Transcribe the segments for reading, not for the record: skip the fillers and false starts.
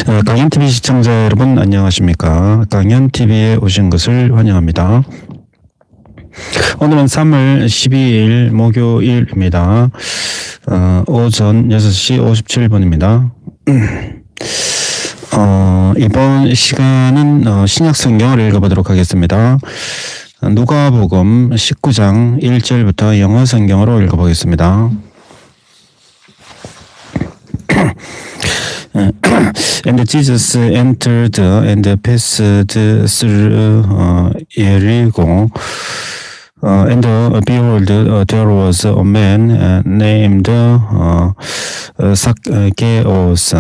강연TV 시청자 여러분 안녕하십니까. 강연TV에 오신 것을 환영합니다. 오늘은 3월 12일 목요일입니다. 오전 6시 57분입니다. 이번 시간은 신약 성경을 읽어보도록 하겠습니다. 누가복음 19장 1절부터 영어 성경으로 읽어보겠습니다. And Jesus entered and passed through Jericho. And behold, there was a man named Zacchaeus,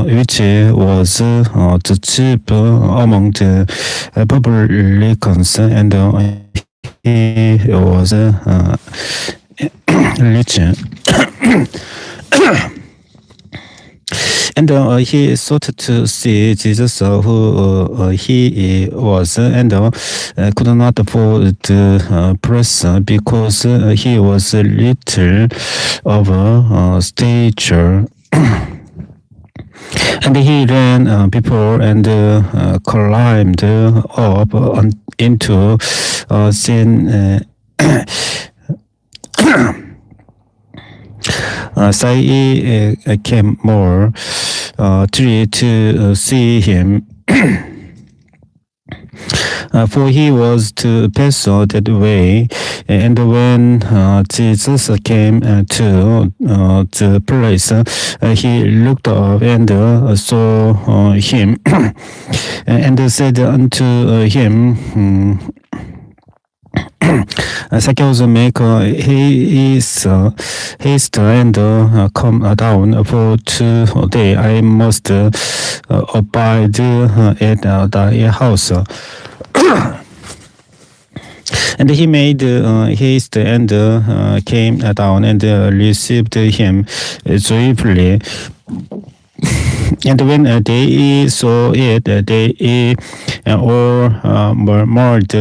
which was the chief among the publicans, and he was rich. And he sought to see Jesus, who he was, and could not afford the press because he was little of stature. And he ran before and climbed up into sin. Came more tree to see him, for he was to pass that way. And when Jesus came to the place, he looked up and saw him, and said unto him, Zacchaeus, make haste and come down, for today I must abide at thy house. And he made haste and came down and received him joyfully. And when they saw it, they all murmured,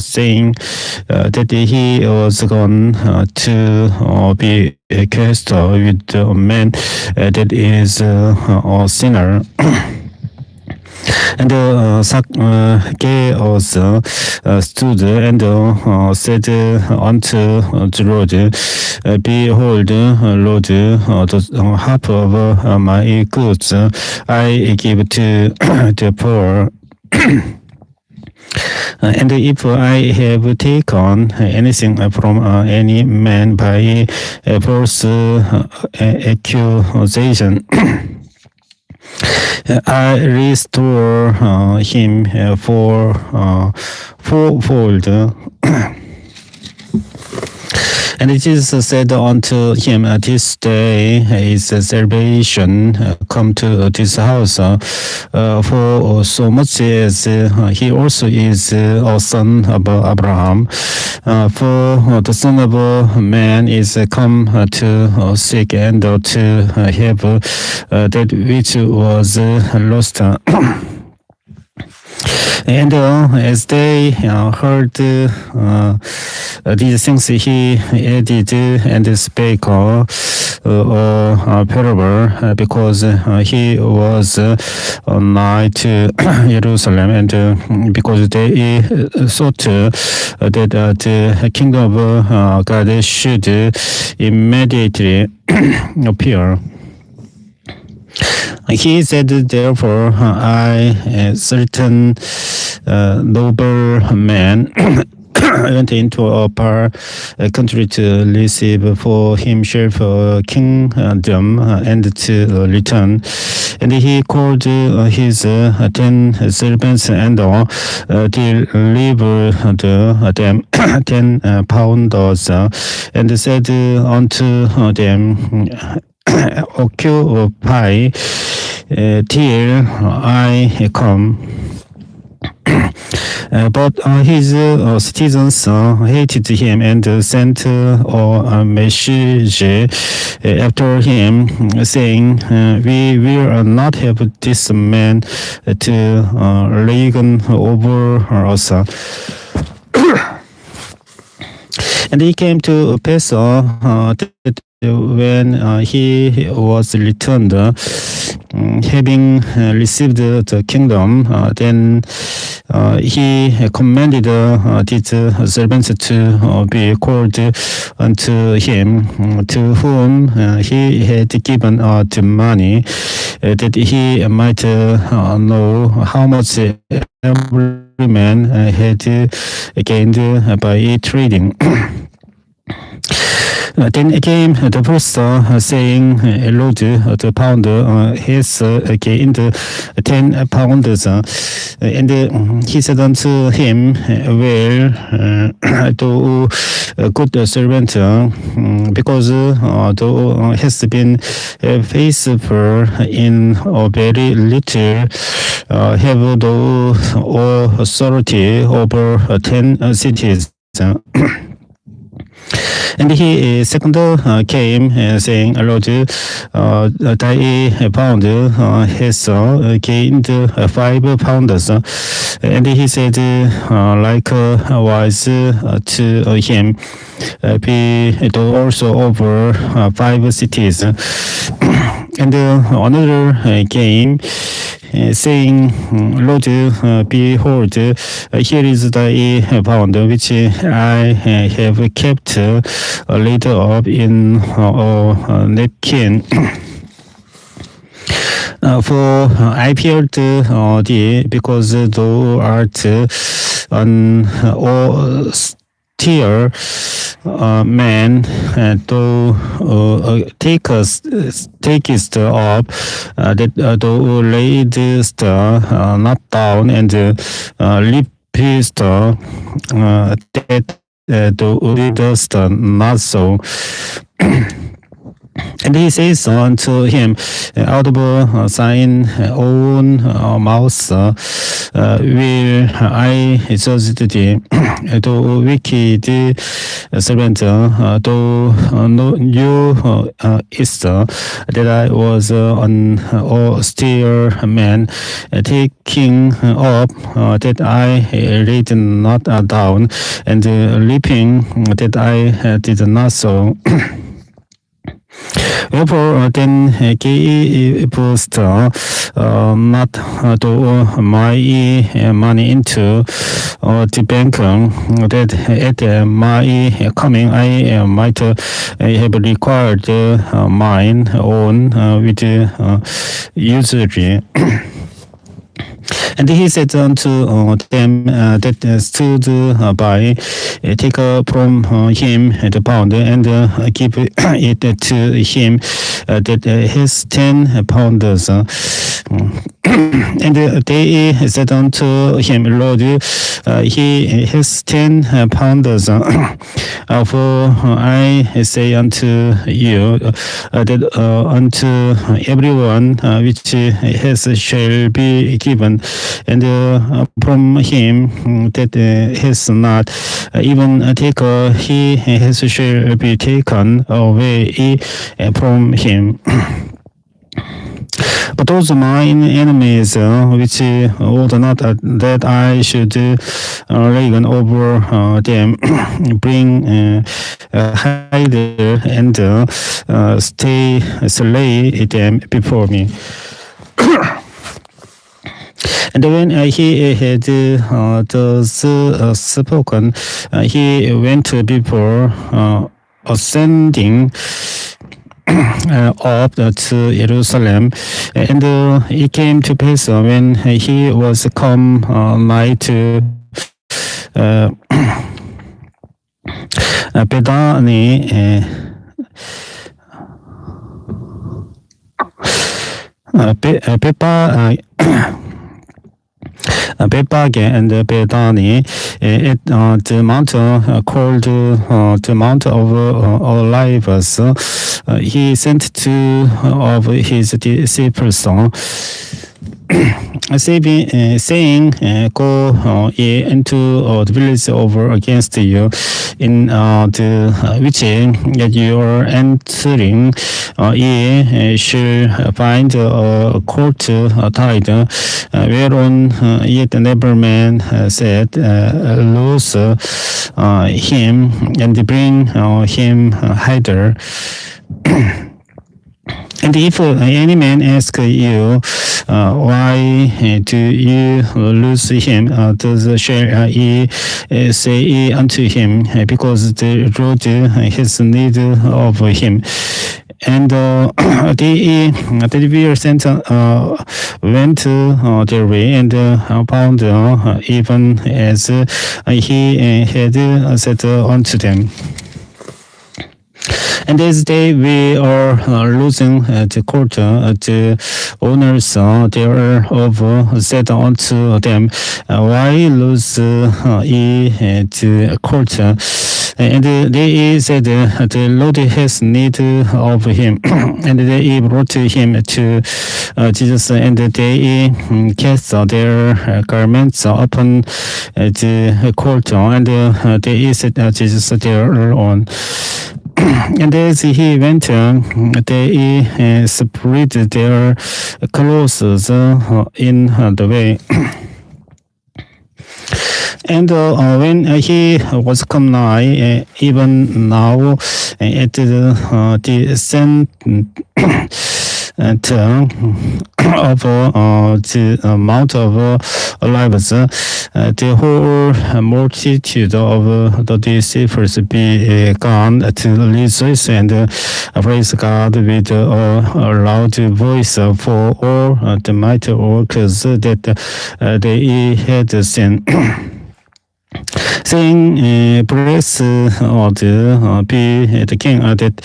saying that he was gone to be cast with a man that is a sinner. And Zacchaeus stood and said unto the Lord, Behold, Lord, the half of my goods I give to the poor. And if I have taken anything from any man by false accusation, I restore him fourfold. And Jesus said unto him, This day is salvation come to this house, for so much as he also is a son of Abraham. For the Son of Man is come to seek and to have that which was lost. And as they heard these things, he added and spake a parable, because he was nigh to Jerusalem, and because they thought that the kingdom of God should immediately appear. He said, therefore, I, certain noble man, went into a far country to receive for himself a kingdom and to return. And he called his 10 servants and delivered them 10 pounds, and said unto them, Occupy till I come. But his citizens hated him and sent a message after him, saying, We will not have this man to reign over us. And he came to pass that when he was returned, having received the kingdom, then he commanded his servants to be called unto him, to whom he had given the money, that he might know how much every man had gained by trading. Then came the first saying, Lord, the pounder has gained 10 pounds. And he said unto him, Well, thou good servant, because thou hast been faithful in a very little, have thou authority over 10 cities. And he second came, saying, Lord, thy pound has gained 5 pounds. And he said, likewise to him, be thou also over 5 cities. And another came, saying, Lord, behold, here is thy pound, which I have kept laid up in a napkin. For I feared thee, because thou art an austere man, thou takest up that thou laidest not down, and leapest that thou didst not so. And he says unto him, out of thine own mouth will I judge thee, thou wicked servant. Thou knewest that I was an austere man, taking up that I laid not down, and leaping that I did not so. Wherefore then gavest not thou my money into the bank, that at my coming I might have required mine own with usury. And he said unto them that stood by, take from him the pound, and give it to him that has 10 pounds. And they said unto him, Lord, he has 10 pounds. For I say unto you that unto everyone which has shall be given, and from him that has not, even take he has shall be taken away from him. But those mine enemies, which would not that I should reign over them, bring hither and slay them before me. And when he had thus spoken, he went before, ascending up to Jerusalem. And it came to pass when he was come nigh to Bethany, Bethphage and Bethany, at the mountain called the Mount of Olives, he sent 2 of his disciples, saying, "Go ye into the village over against you, in the which you are entering, ye shall find a court tied, whereon yet never man said, Loose him and bring him hither." And if any man ask you, why do you lose him, thus shall ye say unto him, because the Lord has need of him. And they were sent went their way, and found even as he had said unto them. And as they were losing the court, the owners thereof said unto them, Why lose ye the court? And they said, The Lord has need of him. And they brought him to Jesus, and they cast their garments upon the court, and they set Jesus thereon. And as he went, they spread their clothes in the way. And when he was come nigh, even now at the descent of the Mount of Olives, the whole multitude of the disciples began to rejoice and praise God with a loud voice for all the mighty works that they had seen. Saying, Praise be the King that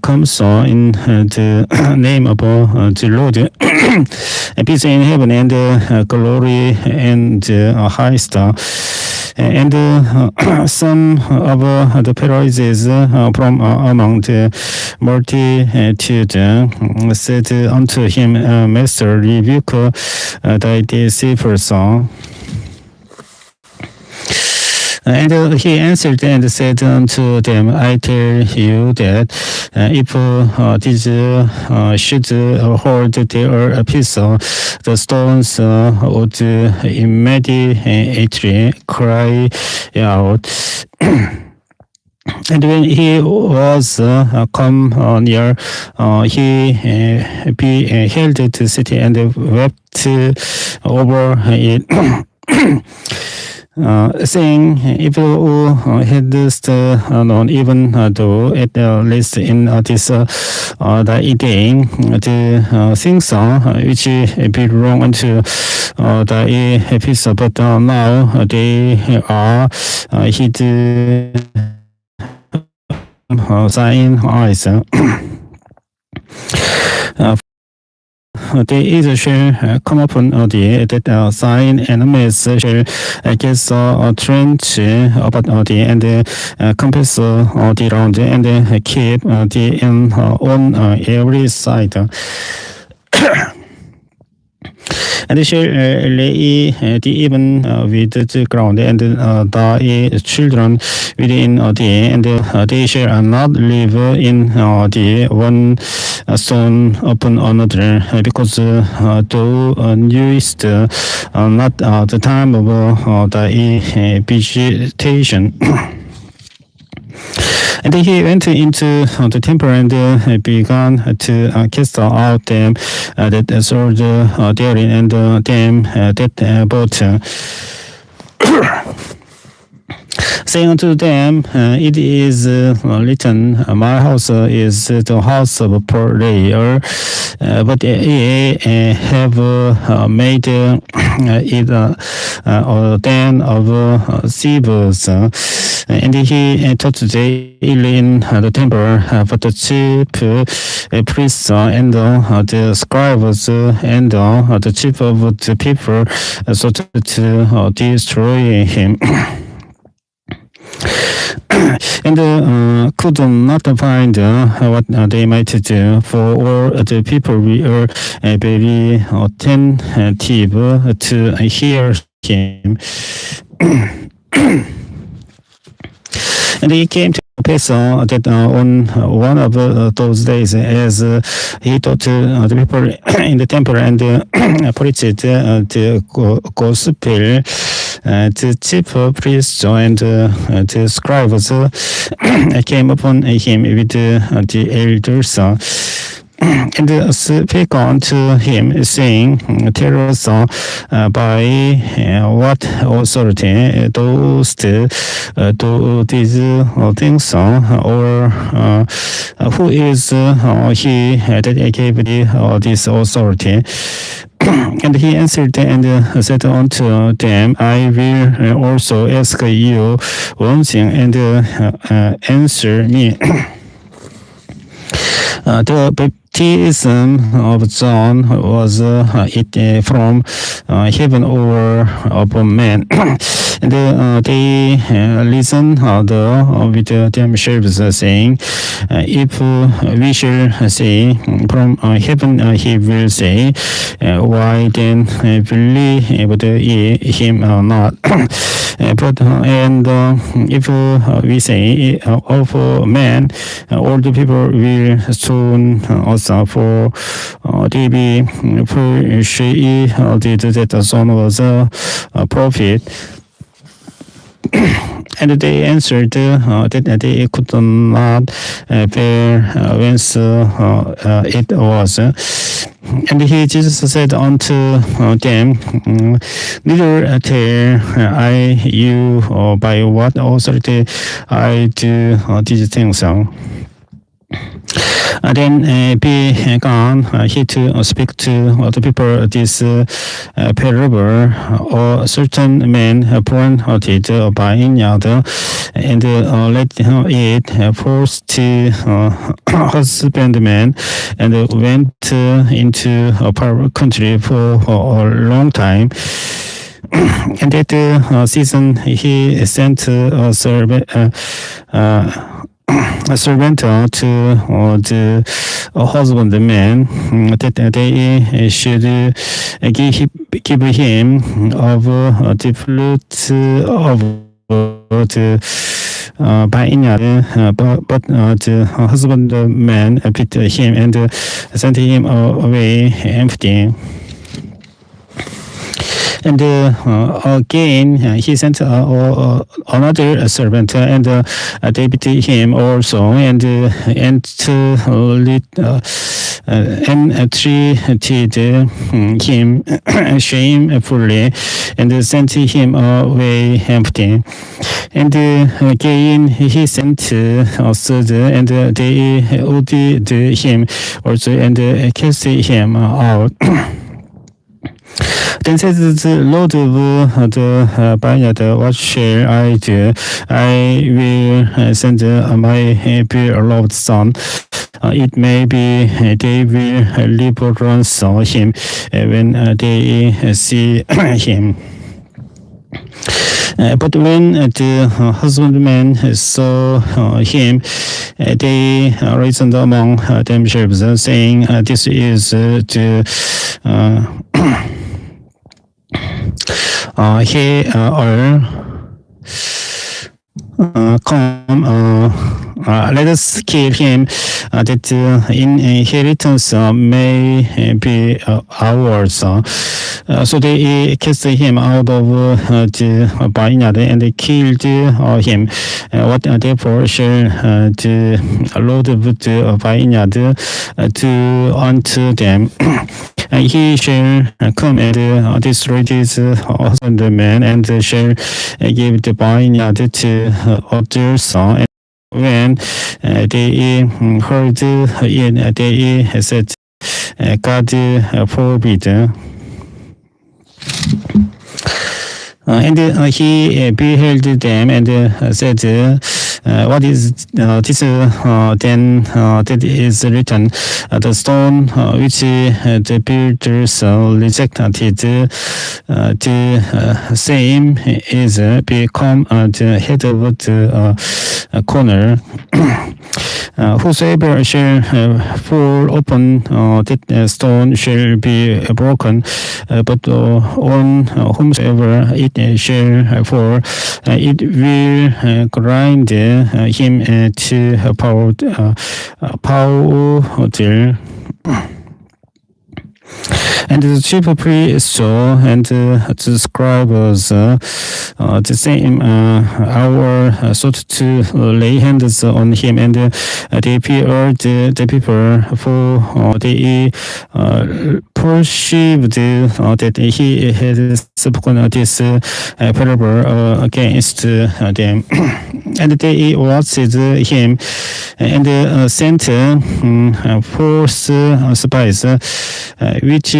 comes in the name of the Lord. Peace in heaven and glory in the highest. And some of the Pharisees from among the multitude said unto him, Master, rebuke thy disciples. And he answered and said unto them, I tell you that if these should hold their peace, the stones would immediately cry out. And when he was come near, he beheld the city and wept over it. Saying, if you hadst known, even though at least in this the day, the things which belong unto the peace, but now they are hid thine eyes. They either shall come upon thee, that thine enemies shall get a trench about thee, and compass thee round, and keep thee in on every side. And they shall lay thee even with the ground, and thy children within thee, and they shall not live in thee one stone upon another, because thou knewest not the time of thy visitation. And he went into the temple and began to cast out them that sold therein, and them that bought. Saying unto them, It is written, My house is the house of prayer, but ye have made it a den of thieves. And he taught daily in the temple, but the chief priests and the scribes and the chief of the people sought to destroy him. and could not find what they might do, for all the people were very attentive to hear him. And he came to pass that on one of those days, as he taught the people in the temple and preached the gospel, the chief priests and the scribes came upon him with the elders and spake unto him, saying, Tell us by what authority dost do these things, or who is he that gave thee this authority? And he answered and said unto them, I will also ask you one thing, and answer me. The baptism of John was it from heaven or upon man? And they listened with themselves, saying, if we shall say from heaven, he will say, why then believe ye him not? But if we say of man, all the people will stone us, for they be persuaded that the Son was a prophet. And they answered that they could not bear whence it was. And Jesus said unto them, Neither tell I you by what authority I do these things. Then began he to speak to the people this parable. A certain man planted a vineyard and let it forth to husbandman, and went into a far country for a long time. And at the season he sent a servant to the husbandman that they should give him of the fruit of the vineyard, but the husbandman beat him and sent him away empty. And again, he sent another servant, and they beat him also, and treated him shamefully, and sent him away empty. And again, he sent a third, and they owed him also, and cast him out. Then said the Lord of the vineyard, what shall I do? I will send my beloved son. It may be they will reverence him when they see him. But when the husbandmen saw him, they reasoned among themselves, saying, This is the let us kill him, that inheritance may be ours. So they cast him out of the vineyard and killed him. What therefore shall the Lord of the vineyard do unto them? He shall come and destroy this husbandman, and shall give the vineyard to others. And when they heard it, they said, God forbid. And he beheld them and said, What is this then that is written? The stone which the builders rejected, the same is become the head of the corner. Whosoever shall fall upon that stone shall be broken, but on whomsoever it shall fall, it will grind him to powder. And the chief priests and the scribes, the same hour, sought to lay hands on him, and they feared the people, for they perceived that he had spoken this parable against them. And they watched him and sent forth spies, which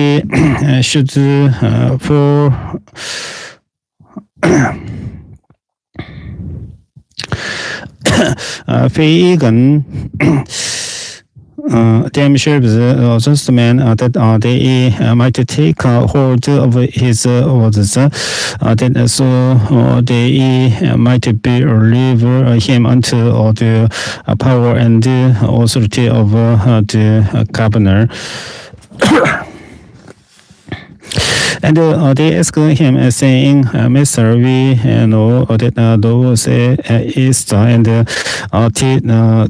should for pagan themselves just men that they might take hold of his words, that so they might believe him unto the power and authority of the governor. And they asked him, saying, Master, we know that thou sayest and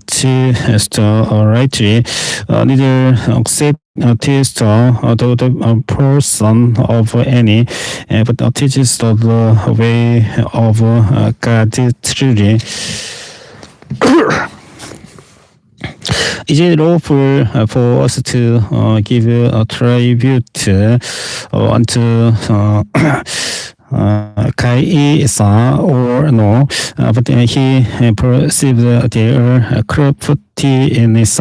teachest rightly, neither acceptest the person of any, but teachest the way of God truly. Is it lawful for us to give a tribute unto Caesar or no? But he perceived their craftiness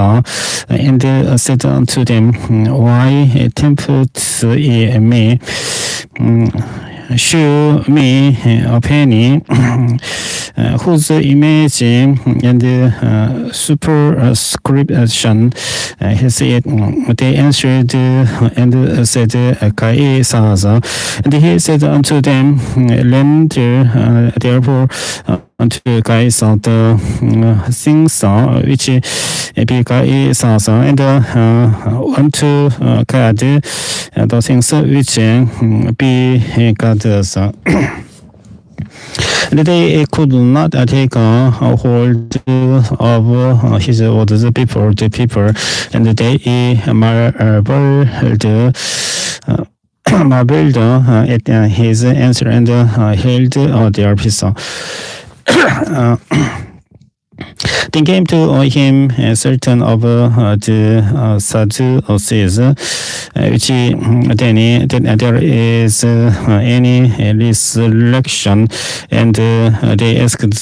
and said unto them, Why tempt ye me? Shew me a penny whose image and superscription has it. They answered and said, Caesar's. And he said unto them, Lend therefore unto Caesar the things which be Caesar's, and unto God the things which be God's. And they could not take hold of his words before the people, and they marveled at his answer and held their peace. Then came to him certain of the Sadducees, which then that there is any resurrection, and they asked him,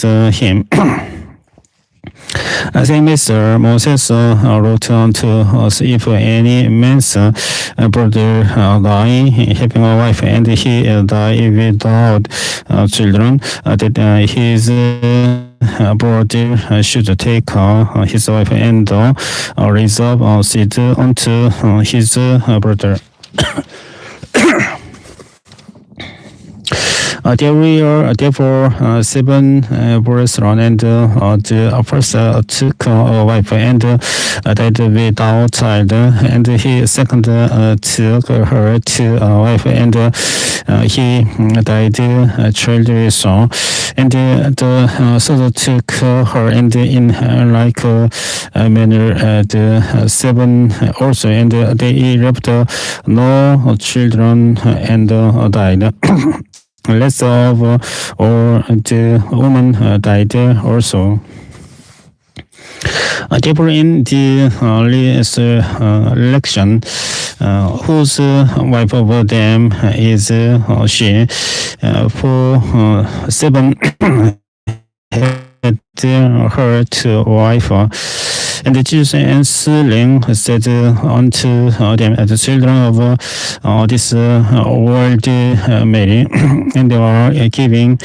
saying, Master, Moses wrote unto us, if any man's brother die, having a wife, and he die without children, that his brother should take his wife and raise up seed unto his brother. There were therefore 7 brethren, and the first took a wife and died without child, and he second took her to a wife, and he died childless, and the third took her, and in like manner the 7 also, and they left no children and died. Less of or the woman died also. Therefore, in the resurrection, whose wife of them is she? For 7 had her to wife. And Jesus answering said unto them, the children of this world marry, and they are given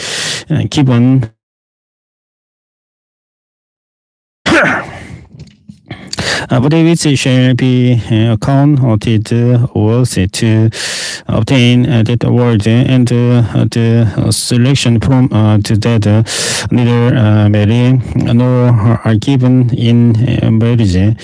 but which shall be accounted worthy to obtain that award, and the selection from to that neither marry nor are given in marriage.